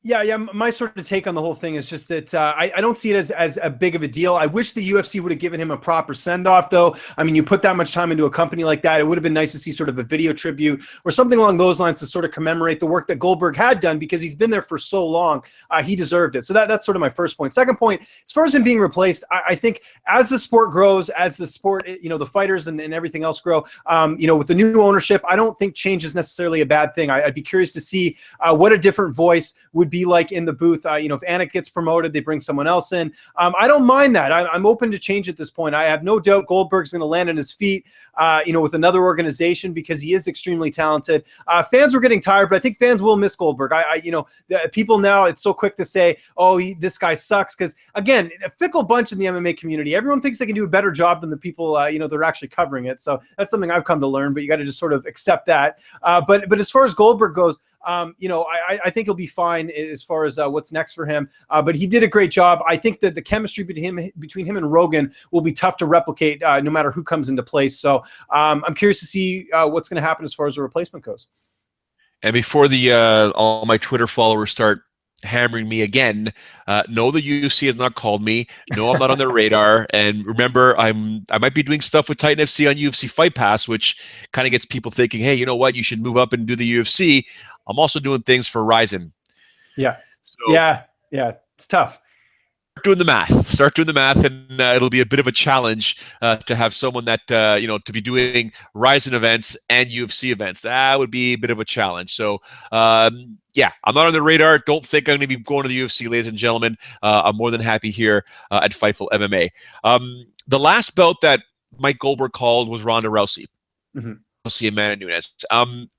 Yeah. My sort of take on the whole thing is just that I don't see it as a big of a deal. I wish the UFC would have given him a proper send-off, though. I mean, you put that much time into a company like that, it would have been nice to see sort of a video tribute or something along those lines to sort of commemorate the work that Goldberg had done, because he's been there for so long. He deserved it. So that's sort of my first point. Second point, as far as him being replaced, I think as the sport grows, as the sport, the fighters and everything else grow, with the new ownership, I don't think change is necessarily a bad thing. I'd be curious to see what a different voice would be like in the booth. If Anik gets promoted, they bring someone else in. I don't mind that. I'm open to change at this point. I have no doubt Goldberg's going to land on his feet, with another organization, because he is extremely talented. Fans were getting tired, but I think fans will miss Goldberg. People now, it's so quick to say, oh, this guy sucks. Because again, a fickle bunch in the MMA community. Everyone thinks they can do a better job than the people, they're actually covering it. So that's something I've come to learn, but you got to just sort of accept that. But as far as Goldberg goes, I think he'll be fine as far as what's next for him. But he did a great job. I think that the chemistry between him and Rogan will be tough to replicate no matter who comes into place. So I'm curious to see what's going to happen as far as the replacement goes. And before all my Twitter followers start hammering me again, no, the UFC has not called me. No, I'm not on their radar. And remember, I might be doing stuff with Titan FC on UFC Fight Pass, which kind of gets people thinking, hey, you know what? You should move up and do the UFC. I'm also doing things for Ryzen. Yeah. So, yeah. It's tough. Start doing the math, and it'll be a bit of a challenge to have someone that to be doing Ryzen events and UFC events. That would be a bit of a challenge. So I'm not on the radar. Don't think I'm going to be going to the UFC, ladies and gentlemen. I'm more than happy here at Fightful MMA. The last bout that Mike Goldberg called was Ronda Rousey. Mm-hmm. Rousey and Amanda Nunes.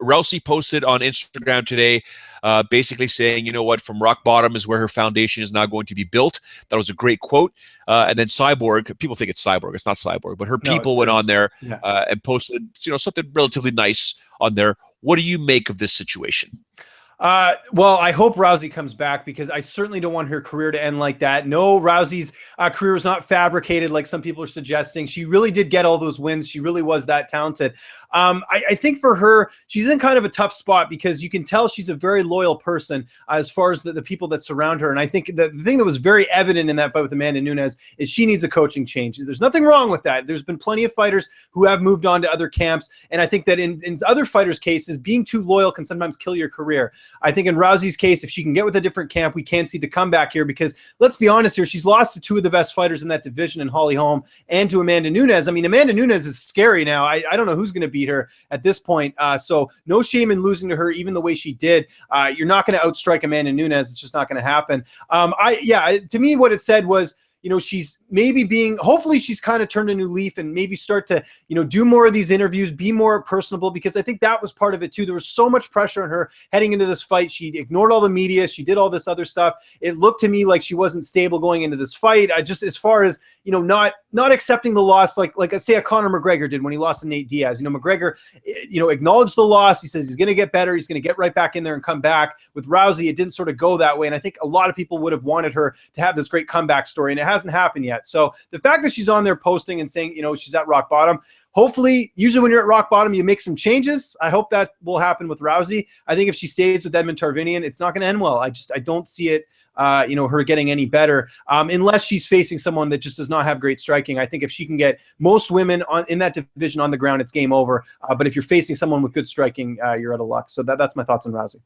Rousey posted on Instagram today basically saying, you know what, from rock bottom is where her foundation is now going to be built. That was a great quote. And then Cyborg, people think it's Cyborg. It's not Cyborg, but her people went on there and posted something relatively nice on there. What do you make of this situation? Well, I hope Rousey comes back, because I certainly don't want her career to end like that. No, Rousey's career is not fabricated like some people are suggesting. She really did get all those wins. She really was that talented. I think for her, she's in kind of a tough spot, because you can tell she's a very loyal person as far as the people that surround her. And I think the thing that was very evident in that fight with Amanda Nunes is she needs a coaching change. There's nothing wrong with that. There's been plenty of fighters who have moved on to other camps. And I think that in other fighters' cases, being too loyal can sometimes kill your career. I think in Rousey's case, if she can get with a different camp, we can see the comeback here, because let's be honest here, she's lost to two of the best fighters in that division in Holly Holm and to Amanda Nunes. I mean, Amanda Nunes is scary now. I don't know who's going to beat her at this point. So no shame in losing to her, even the way she did. You're not going to outstrike Amanda Nunes. It's just not going to happen. To me, what it said was, she's maybe hopefully she's kind of turned a new leaf and maybe start to, do more of these interviews, be more personable, because I think that was part of it too. There was so much pressure on her heading into this fight. She ignored all the media. She did all this other stuff. It looked to me like she wasn't stable going into this fight. As far as, not accepting the loss, like say a Conor McGregor did when he lost to Nate Diaz. McGregor, acknowledged the loss. He says he's going to get better. He's going to get right back in there and come back. With Rousey, it didn't sort of go that way. And I think a lot of people would have wanted her to have this great comeback story, and it hasn't happened yet. So the fact that she's on there posting and saying, she's at rock bottom, hopefully, usually when you're at rock bottom, you make some changes. I hope that will happen with Rousey. I think if she stays with Edmund Tarvinian, it's not going to end well. I don't see it, her getting any better, unless she's facing someone that just does not have great striking. I think if she can get most women in that division on the ground, it's game over. But if you're facing someone with good striking, you're out of luck. So that's my thoughts on Rousey.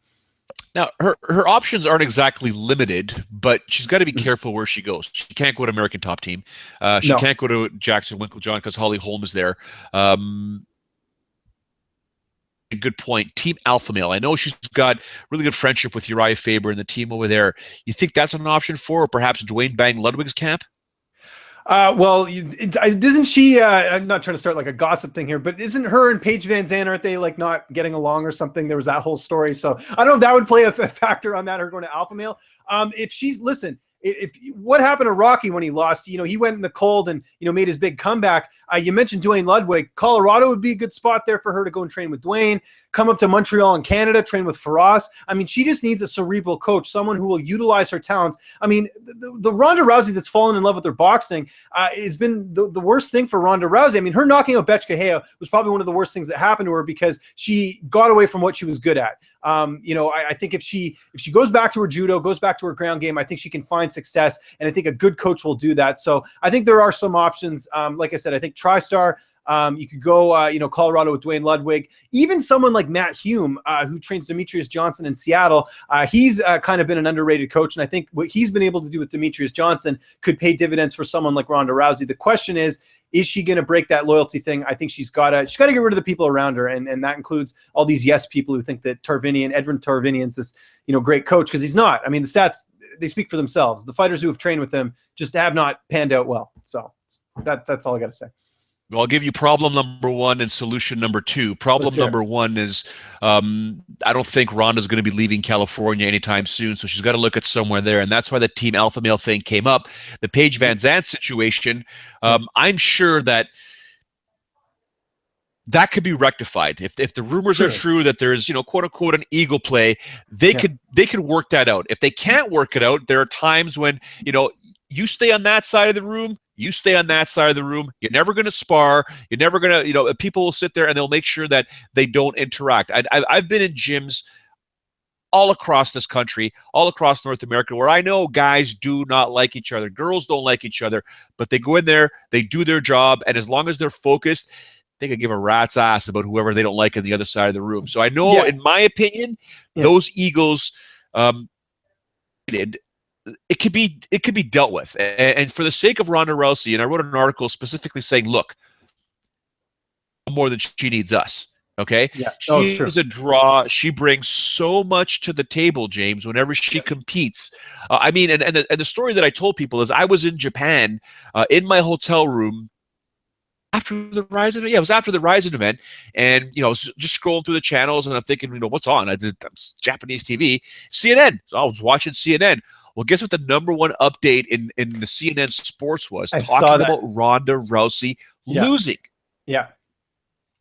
Now, her options aren't exactly limited, but she's got to be careful where she goes. She can't go to American Top Team. She can't go to Jackson Winklejohn because Holly Holm is there. Good point. Team Alpha Male. I know she's got really good friendship with Uriah Faber and the team over there. You think that's an option for, or perhaps Dwayne Bang Ludwig's camp? Well, isn't she? I'm not trying to start like a gossip thing here, but isn't her and Paige Van Zandt, aren't they like not getting along or something? There was that whole story. So I don't know if that would play a factor on that, her going to Alpha Male. If she's if what happened to Rocky when he lost, he went in the cold and, made his big comeback. You mentioned Dwayne Ludwig. Colorado would be a good spot there for her to go and train with Dwayne, come up to Montreal and Canada, train with Faraz. I mean, she just needs a cerebral coach, someone who will utilize her talents. I mean, the Ronda Rousey that's fallen in love with her boxing has been the worst thing for Ronda Rousey. I mean, her knocking out Bethe Gea was probably one of the worst things that happened to her because she got away from what she was good at. I think if she goes back to her judo, goes back to her ground game, I think she can find success, and I think a good coach will do that. So I think there are some options. Like I said, I think TriStar. You could go, Colorado with Dwayne Ludwig. Even someone like Matt Hume, who trains Demetrius Johnson in Seattle. He's kind of been an underrated coach, and I think what he's been able to do with Demetrius Johnson could pay dividends for someone like Ronda Rousey. The question is she going to break that loyalty thing? I think she's got to get rid of the people around her, and that includes all these yes people who think that Edwin Tarvinian's this great coach, because he's not. I mean, the stats, they speak for themselves. The fighters who have trained with him just have not panned out well. So that's all I got to say. Well, I'll give you problem number one and solution number two. Problem number one is I don't think Ronda's going to be leaving California anytime soon, so she's got to look at somewhere there, and that's why the Team Alpha Male thing came up. The Paige Van Zandt situation, I'm sure that could be rectified. If the rumors are true that there's, quote unquote, an ego play, they could work that out. If they can't work it out, there are times when, you stay on that side of the room, you stay on that side of the room. You're never going to spar. You're never going to, people will sit there and they'll make sure that they don't interact. I've been in gyms all across this country, all across North America, where I know guys do not like each other. Girls don't like each other, but they go in there, they do their job, and as long as they're focused, they could give a rat's ass about whoever they don't like on the other side of the room. So I know, in my opinion, those egos, it could be dealt with. And for the sake of Ronda Rousey, and I wrote an article specifically saying, look, more than she needs us. Okay. Yeah. She's a draw. She brings so much to the table, James, whenever she competes. And the story that I told people is I was in Japan in my hotel room after the Ryzen event. Yeah, it was after the Ryzen event. And, I was just scrolling through the channels and I'm thinking, what's on? I'm Japanese TV, CNN. So I was watching CNN. Well, guess what the number one update in the CNN sports was? Talking about Ronda Rousey losing. Yeah.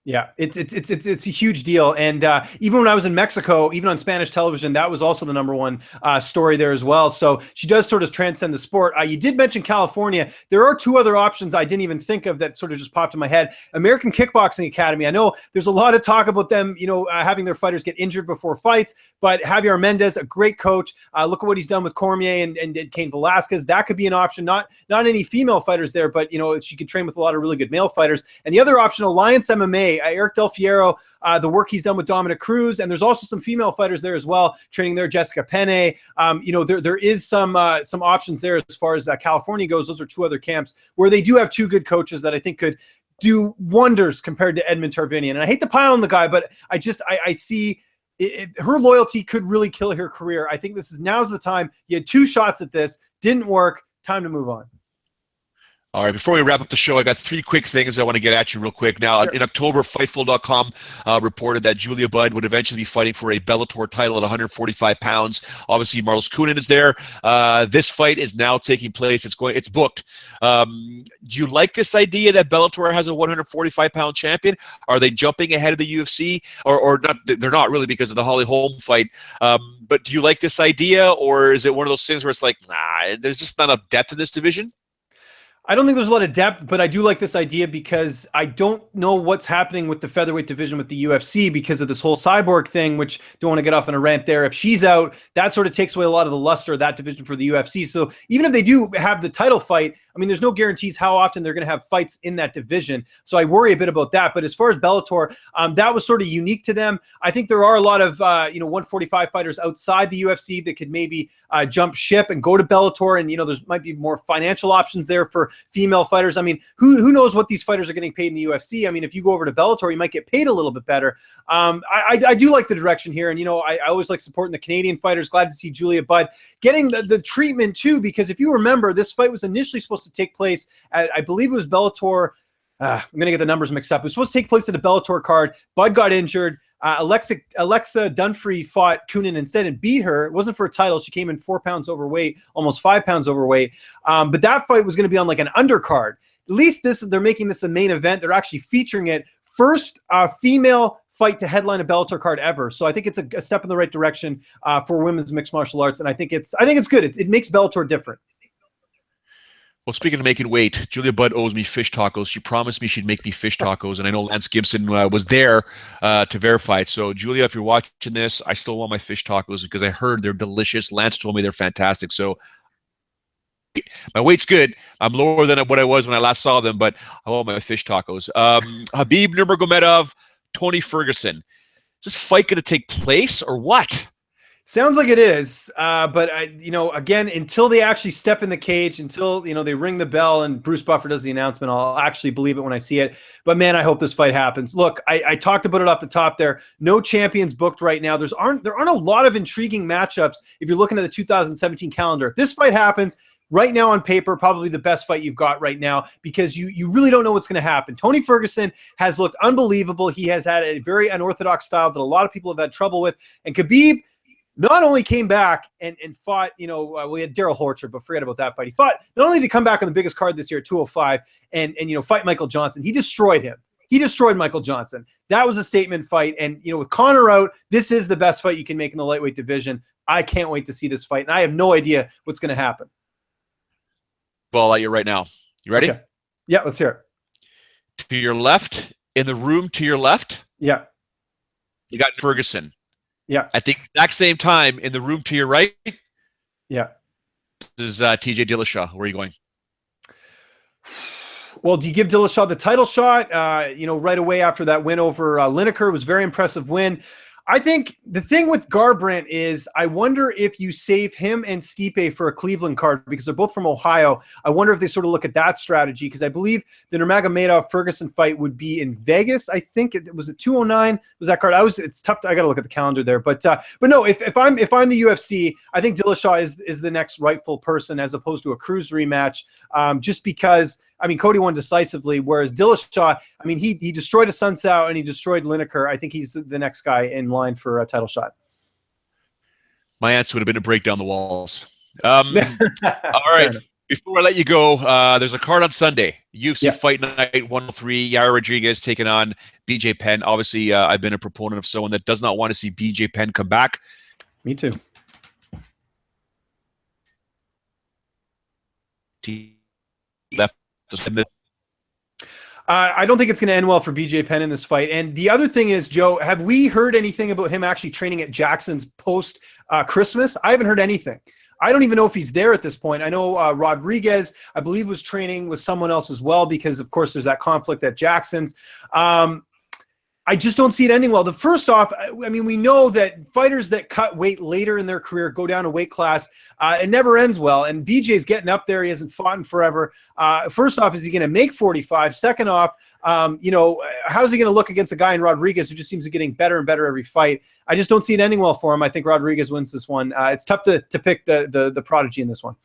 Yeah, it's a huge deal. And even when I was in Mexico, even on Spanish television, that was also the number one story there as well. So she does sort of transcend the sport. You did mention California. There are two other options I didn't even think of that sort of just popped in my head. American Kickboxing Academy. I know there's a lot of talk about them, having their fighters get injured before fights, but Javier Mendez, a great coach. Look at what he's done with Cormier and Cain Velasquez. That could be an option. Not any female fighters there, but she could train with a lot of really good male fighters. And the other option, Alliance MMA. Eric Del Fierro, the work he's done with Dominic Cruz, and there's also some female fighters there as well, training there. Jessica Penn. There is some options there as far as California goes. Those are two other camps where they do have two good coaches that I think could do wonders compared to Edmund Tarvinian. And I hate to pile on the guy, but I see her loyalty could really kill her career. I think now's the time. You had two shots at this, didn't work. Time to move on. All right, before we wrap up the show, I got three quick things I want to get at you real quick. Now, in October, Fightful.com reported that Julia Budd would eventually be fighting for a Bellator title at 145 pounds. Obviously, Marlos Kunin is there. This fight is now taking place. It's booked. Do you like this idea that Bellator has a 145-pound champion? Are they jumping ahead of the UFC? Or not? They're not really because of the Holly Holm fight. But do you like this idea, or is it one of those things where it's like, there's just not enough depth in this division? I don't think there's a lot of depth, but I do like this idea because I don't know what's happening with the featherweight division with the UFC because of this whole Cyborg thing, which don't want to get off on a rant there. If she's out, that sort of takes away a lot of the luster of that division for the UFC. So even if they do have the title fight, there's no guarantees how often they're going to have fights in that division. So I worry a bit about that. But as far as Bellator, that was sort of unique to them. I think there are a lot of 145 fighters outside the UFC that could maybe jump ship and go to Bellator. And, there might be more financial options there for female fighters. I mean, who knows what these fighters are getting paid in the UFC? I mean, if you go over to Bellator, you might get paid a little bit better. I do like the direction here. And, I always like supporting the Canadian fighters. Glad to see Julia Budd getting the treatment too, because if you remember, this fight was initially supposed to take place at, I believe it was Bellator. I'm going to get the numbers mixed up. It was supposed to take place at a Bellator card. Bud got injured. Alexa Dunfree fought Coonan instead and beat her. It wasn't for a title. She came in 4 pounds overweight, almost 5 pounds overweight. But that fight was going to be on like an undercard. At least they're making this the main event. They're actually featuring it. First female fight to headline a Bellator card ever. So I think it's a step in the right direction for women's mixed martial arts. And I think it's good. It makes Bellator different. Well, speaking of making weight, Julia Budd owes me fish tacos. She promised me she'd make me fish tacos, and I know Lance Gibson was there to verify it. So, Julia, if you're watching this, I still want my fish tacos because I heard they're delicious. Lance told me they're fantastic. So, my weight's good. I'm lower than what I was when I last saw them, but I want my fish tacos. Khabib Nurmagomedov, Tony Ferguson. Is this fight going to take place or what? Sounds like it is, but again, until they actually step in the cage, until they ring the bell and Bruce Buffer does the announcement, I'll actually believe it when I see it. But man, I hope this fight happens. Look, I talked about it off the top there. No champions booked right now. There aren't a lot of intriguing matchups if you're looking at the 2017 calendar. If this fight happens right now on paper, probably the best fight you've got right now because you really don't know what's going to happen. Tony Ferguson has looked unbelievable. He has had a very unorthodox style that a lot of people have had trouble with, and Khabib not only came back and fought, we had Daryl Horcher, but forget about that fight. He fought, not only did he come back on the biggest card this year at 205 and fight Michael Johnson, he destroyed him. He destroyed Michael Johnson. That was a statement fight. And, with Conor out, this is the best fight you can make in the lightweight division. I can't wait to see this fight. And I have no idea what's going to happen. Ball at you right now. You ready? Okay. Yeah, let's hear it. To your left, in the room to your left. Yeah. You got Ferguson. Yeah. At the exact same time, in the room to your right, yeah, this is TJ Dillashaw. Where are you going? Well, do you give Dillashaw the title shot? Right away after that win over Lineker, was a very impressive win. I think the thing with Garbrandt is I wonder if you save him and Stipe for a Cleveland card because they're both from Ohio. I wonder if they sort of look at that strategy because I believe the Nurmagomedov-Ferguson fight would be in Vegas. I think it was at 209. Was that card? It's tough. I got to look at the calendar there. But no, if I'm the UFC, I think Dillashaw is the next rightful person as opposed to a Cruz rematch. Just because. Cody won decisively, whereas Dillashaw, he destroyed a Sun Tzu and he destroyed Lineker. I think he's the next guy in line for a title shot. My answer would have been to break down the walls. All right. Before I let you go, there's a card on Sunday. UFC Fight Night 103, Yara Rodriguez taking on BJ Penn. Obviously, I've been a proponent of someone that does not want to see BJ Penn come back. Me too. Left. I don't think it's going to end well for BJ Penn in this fight. And the other thing is, Joe, have we heard anything about him actually training at Jackson's post Christmas? I haven't heard anything. I don't even know if he's there at this point. I know Rodriguez, I believe, was training with someone else as well because, of course, there's that conflict at Jackson's. I just don't see it ending well. First off, we know that fighters that cut weight later in their career go down a weight class. It never ends well. And BJ's getting up there. He hasn't fought in forever. First off, is he going to make 45? Second off, how's he going to look against a guy in Rodriguez who just seems to be getting better and better every fight? I just don't see it ending well for him. I think Rodriguez wins this one. It's tough to pick the prodigy in this one.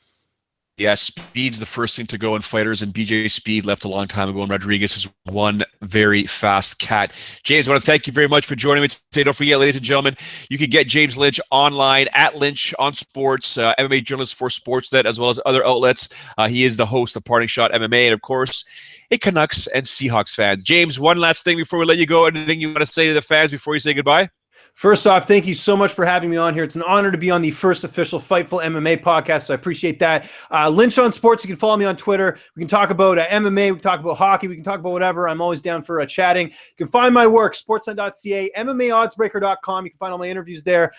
Yeah, speed's the first thing to go in fighters, and BJ Speed left a long time ago, and Rodriguez is one very fast cat. James, I want to thank you very much for joining me today. Don't forget, ladies and gentlemen, you can get James Lynch online at Lynch on Sports, MMA journalist for Sportsnet, as well as other outlets. He is the host of Parting Shot MMA, and of course, a Canucks and Seahawks fan. James, one last thing before we let you go. Anything you want to say to the fans before you say goodbye? First off, thank you so much for having me on here. It's an honor to be on the first official Fightful MMA podcast, so I appreciate that. Lynch on Sports, you can follow me on Twitter. We can talk about MMA, we can talk about hockey, we can talk about whatever. I'm always down for chatting. You can find my work, sportsnet.ca, MMAoddsbreaker.com. You can find all my interviews there,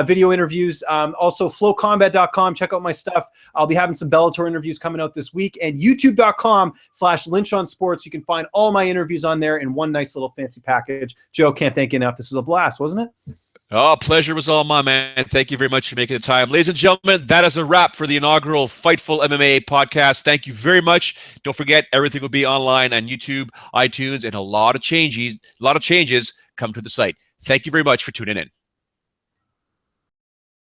video interviews. Also, flowcombat.com. Check out my stuff. I'll be having some Bellator interviews coming out this week. And youtube.com/Lynch on Sports. You can find all my interviews on there in one nice little fancy package. Joe, can't thank you enough. This was a blast, wasn't it? Oh, pleasure was all mine, man. Thank you very much for making the time. Ladies and gentlemen, that is a wrap for the inaugural Fightful MMA podcast. Thank you very much. Don't forget, everything will be online on YouTube, iTunes, and a lot of changes come to the site. Thank you very much for tuning in.